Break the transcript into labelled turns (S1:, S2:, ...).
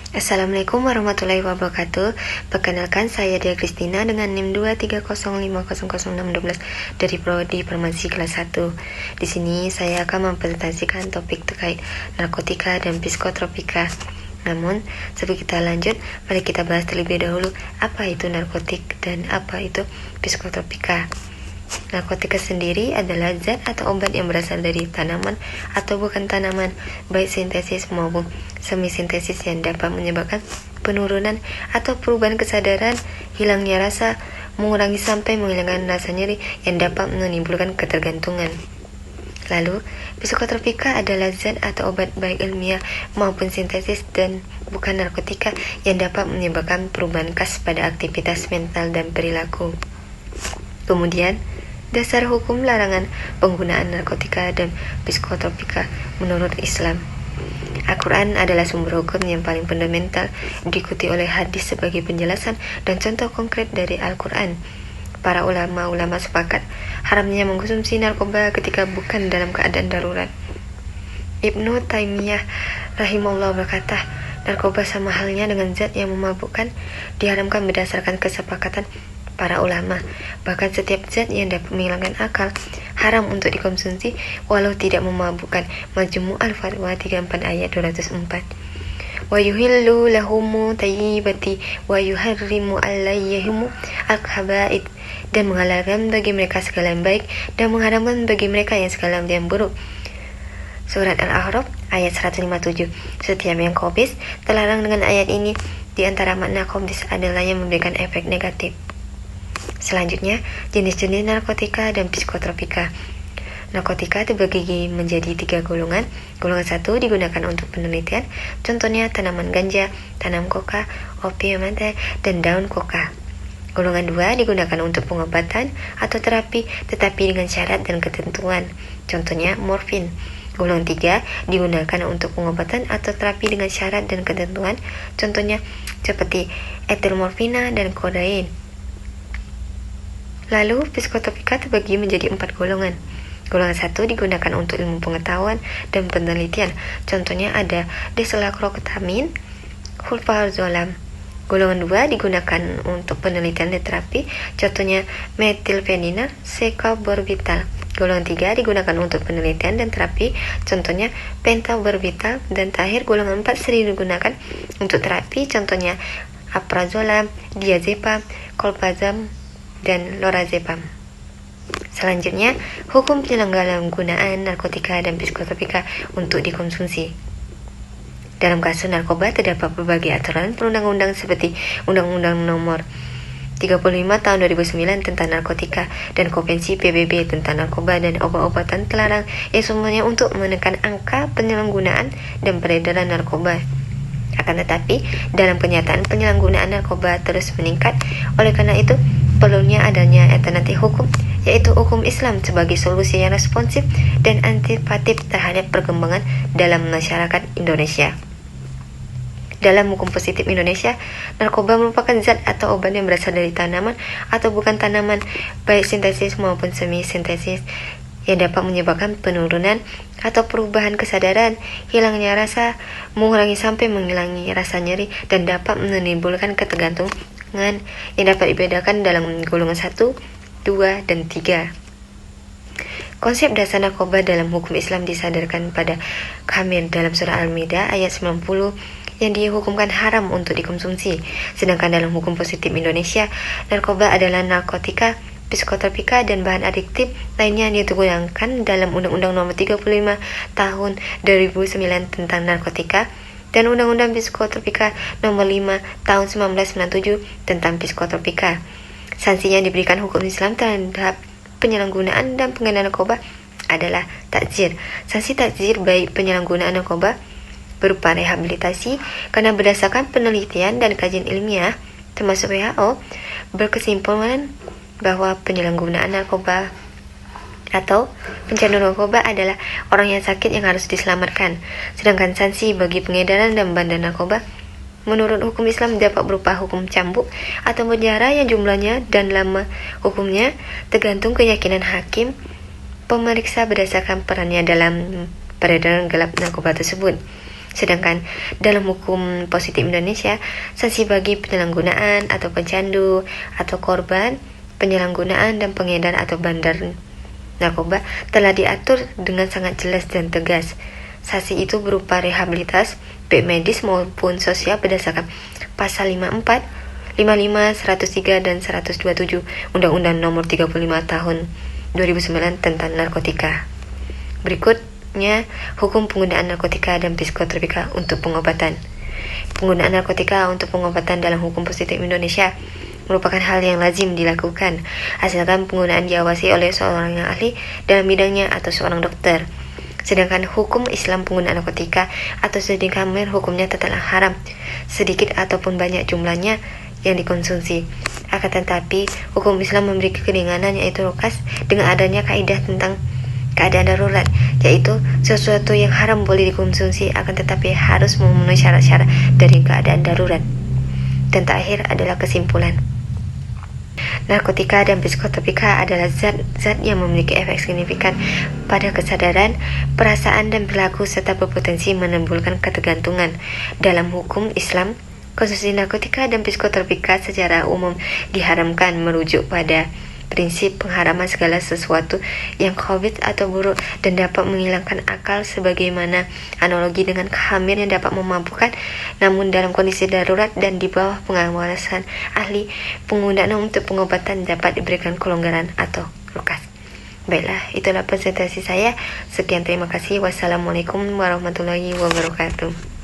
S1: Assalamualaikum warahmatullahi wabarakatuh. Perkenalkan, saya Dia Kristina dengan NIM 230500612 dari Prodi Farmasi kelas 1. Di sini saya akan mempresentasikan topik terkait narkotika dan psikotropika. Namun, sebelum kita lanjut, mari kita bahas terlebih dahulu apa itu narkotik dan apa itu psikotropika. Narkotika sendiri adalah zat atau obat yang berasal dari tanaman atau bukan tanaman, baik sintesis maupun semi-sintesis, yang dapat menyebabkan penurunan atau perubahan kesadaran, hilangnya rasa, mengurangi sampai menghilangkan rasa nyeri yang dapat menimbulkan ketergantungan. Lalu, psikotropika adalah zat atau obat baik ilmiah maupun sintesis dan bukan narkotika yang dapat menyebabkan perubahan khas pada aktivitas mental dan perilaku. Kemudian, dasar hukum larangan penggunaan narkotika dan psikotropika menurut Islam. Al-Quran adalah sumber hukum yang paling fundamental, diikuti oleh hadis sebagai penjelasan dan contoh konkret dari Al-Quran. Para ulama sepakat haramnya mengkonsumsi narkoba ketika bukan dalam keadaan darurat. Ibnu Taimiyah rahimahullah berkata, narkoba sama halnya dengan zat yang memabukkan, diharamkan berdasarkan kesepakatan para ulama. Bahkan setiap zat yang dapat menghilangkan akal haram untuk dikonsumsi walau tidak memabukkan. Majmu' al-Fatwa 34 ayat 204. Wa yuhillu lahumu tayyibati wa yuharrimu alayhimu al-khaba'ith, dan menghalalkan bagi mereka segala yang baik dan mengharamkan bagi mereka yang segala yang buruk. Surat Al-A'raf ayat 157. Setiap yang khabis terlarang dengan ayat ini. Di antara makna khabis adalah yang memberikan efek negatif. Selanjutnya, jenis-jenis narkotika dan psikotropika. Narkotika dibagi menjadi 3 golongan. Golongan 1 digunakan untuk penelitian, contohnya tanaman ganja, tanam koka, opium dan daun koka. Golongan 2 digunakan untuk pengobatan atau terapi, tetapi dengan syarat dan ketentuan, contohnya morfin. Golongan 3 digunakan untuk pengobatan atau terapi dengan syarat dan ketentuan, contohnya seperti etilmorfina dan kodein. Lalu, psikotropika terbagi menjadi 4 golongan. Golongan 1 digunakan untuk ilmu pengetahuan dan penelitian. Contohnya ada deselakroketamine, sulfazolam. Golongan 2 digunakan untuk penelitian dan terapi. Contohnya metilfenina, secaborbital. Golongan 3 digunakan untuk penelitian dan terapi. Contohnya pentobarbital. Dan terakhir, golongan 4 sering digunakan untuk terapi. Contohnya alprazolam, diazepam, kolpazam, dan lorazepam. Selanjutnya, hukum penyelenggaraan penggunaan narkotika dan psikotropika untuk dikonsumsi. Dalam kasus narkoba terdapat berbagai aturan perundang-undang seperti Undang-Undang Nomor 35 Tahun 2009 tentang narkotika dan Konvensi PBB tentang narkoba dan obat-obatan terlarang, yang semuanya untuk menekan angka penyalahgunaan dan peredaran narkoba. Akan tetapi, dalam kenyataan penyalahgunaan narkoba terus meningkat. Oleh karena itu, perlunya adanya alternatif hukum, yaitu hukum Islam sebagai solusi yang responsif dan antisipatif terhadap perkembangan dalam masyarakat Indonesia. Dalam hukum positif Indonesia, narkoba merupakan zat atau obat yang berasal dari tanaman atau bukan tanaman, baik sintesis maupun semi-sintesis, yang dapat menyebabkan penurunan atau perubahan kesadaran, hilangnya rasa, mengurangi sampai menghilangi rasa nyeri, dan dapat menimbulkan ketergantungan yang dapat dibedakan dalam golongan 1, 2, dan 3. Konsep dasar narkoba dalam hukum Islam disadarkan pada Khamir dalam surah Al-Maidah ayat 90, yang dihukumkan haram untuk dikonsumsi. Sedangkan dalam hukum positif Indonesia, narkoba adalah narkotika, psikotropika, dan bahan adiktif lainnya yang digunakan dalam Undang-Undang Nomor 35 Tahun 2009 tentang narkotika dan Undang-Undang Psikotropika Nomor 5 Tahun 1997 tentang psikotropika. Sanksi yang diberikan hukum Islam terhadap penyalahgunaan dan penggunaan narkoba adalah takzir. Sanksi takzir baik penyalahgunaan narkoba berupa rehabilitasi, karena berdasarkan penelitian dan kajian ilmiah termasuk WHO berkesimpulan bahwa penyalahgunaan narkoba atau pencandu narkoba adalah orang yang sakit yang harus diselamatkan. Sedangkan sanksi bagi pengedaran dan bandar narkoba menurut hukum Islam dapat berupa hukum cambuk atau penjara yang jumlahnya dan lama hukumnya tergantung keyakinan hakim pemeriksa berdasarkan perannya dalam peredaran gelap narkoba tersebut. Sedangkan dalam hukum positif Indonesia, sanksi bagi penyalahgunaan atau pecandu atau korban penyalahgunaan dan pengedar atau bandar narkoba telah diatur dengan sangat jelas dan tegas. Sanksi itu berupa rehabilitas, baik medis maupun sosial berdasarkan pasal 54, 55, 103, dan 127 Undang-Undang Nomor 35 Tahun 2009 tentang narkotika. Berikutnya, hukum penggunaan narkotika dan psikotropika untuk pengobatan. Penggunaan narkotika untuk pengobatan dalam hukum positif Indonesia merupakan hal yang lazim dilakukan, asalkan penggunaan diawasi oleh seorang yang ahli dalam bidangnya atau seorang dokter. Sedangkan hukum Islam penggunaan narkotika atau sedih khamir hukumnya tetaplah haram, sedikit ataupun banyak jumlahnya yang dikonsumsi. Akan tetapi, hukum Islam memberi keringanan yaitu rukas dengan adanya kaidah tentang keadaan darurat, yaitu sesuatu yang haram boleh dikonsumsi akan tetapi harus memenuhi syarat-syarat dari keadaan darurat. Dan terakhir adalah kesimpulan. Narkotika dan psikotropika adalah zat-zat yang memiliki efek signifikan pada kesadaran, perasaan, dan perilaku serta berpotensi menimbulkan ketergantungan. Dalam hukum Islam, konsumsi narkotika dan psikotropika secara umum diharamkan merujuk pada prinsip pengharaman segala sesuatu yang khabith atau buruk dan dapat menghilangkan akal, sebagaimana analogi dengan khamir yang dapat memabukkan. Namun dalam kondisi darurat dan di bawah pengawasan ahli, penggunaan untuk pengobatan dapat diberikan kelonggaran atau rukas. Baiklah, itulah presentasi saya. Sekian, terima kasih. Wassalamualaikum warahmatullahi wabarakatuh.